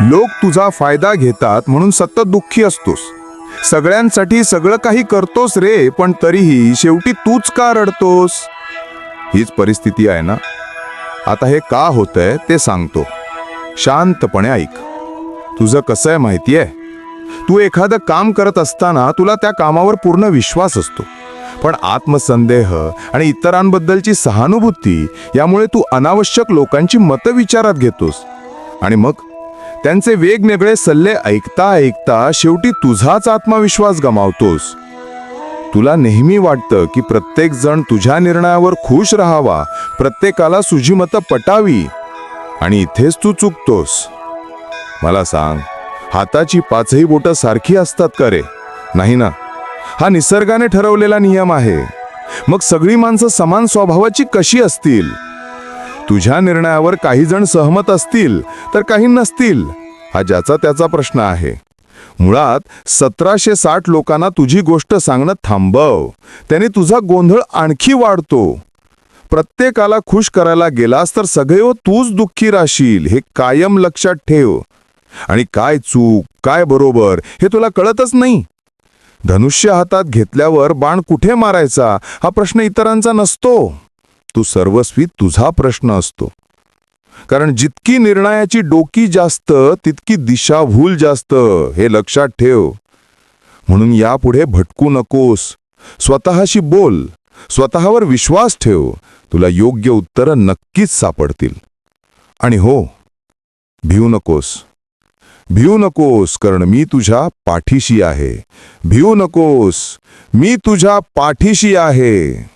लोक तुझा फायदा घेतात म्हणून सतत दुःखी असतोस. सगळ्यांसाठी सगळं काही करतोस रे, पण तरीही शेवटी तूच का रडतोस? हीच परिस्थिती आहे ना. आता हे का होतंय ते सांगतो. शांतपणे ऐक. तुझं कसं आहे माहितीये, तू एखादं काम करत असताना तुला त्या कामावर पूर्ण विश्वास असतो, पण आत्मसंदेह आणि इतरांबद्दलची सहानुभूती यामुळे तू अनावश्यक लोकांची मतं विचारात घेतोस. आणि मग त्यांचे वेगवेगळे सल्ले ऐकता ऐकता शेवटी तुझाच आत्मविश्वास गमावतोस. तुला नेहमी वाटतं की प्रत्येक जण तुझ्या निर्णयावर खुश राहावा, प्रत्येकाला तुझी मतं पटावी, आणि इथेच तू चुकतोस. मला सांग, हाताची पाचही बोटं सारखी असतात का रे? नाही ना. हा निसर्गाने ठरवलेला नियम आहे. मग सगळी माणसं समान स्वभावाची कशी असतील? तुझ्या निर्णयावर काही जण सहमत असतील तर काही नसतील, हा ज्याचा त्याचा प्रश्न आहे. मुळात 1760 लोकांना तुझी गोष्ट सांगणं थांबव, त्याने तुझा गोंधळ आणखी वाढतो. प्रत्येकाला खुश करायला गेलास तर सगळे तूच दुःखी राहशील, हे कायम लक्षात ठेव. आणि काय चूक काय बरोबर हे तुला कळतच नाही. धनुष्य हातात घेतल्यावर बाण कुठे मारायचा हा प्रश्न इतरांचा नसतो, तू सर्वस्वी तुझा प्रश्न असतो. कारण जितकी निर्णयाची डोकी जास्त तितकी दिशाभूल जास्त, हे लक्षात ठेव. म्हणून यापुढे भटकू नकोस. स्वतःशी बोल, स्वतःवर विश्वास ठेव. तुला योग्य उत्तरं नक्कीच सापडतील. आणि हो, भिवू नकोस. भिवू नकोस, कारण मी तुझ्या पाठीशी आहे. भिवू नकोस, मी तुझ्या पाठीशी आहे.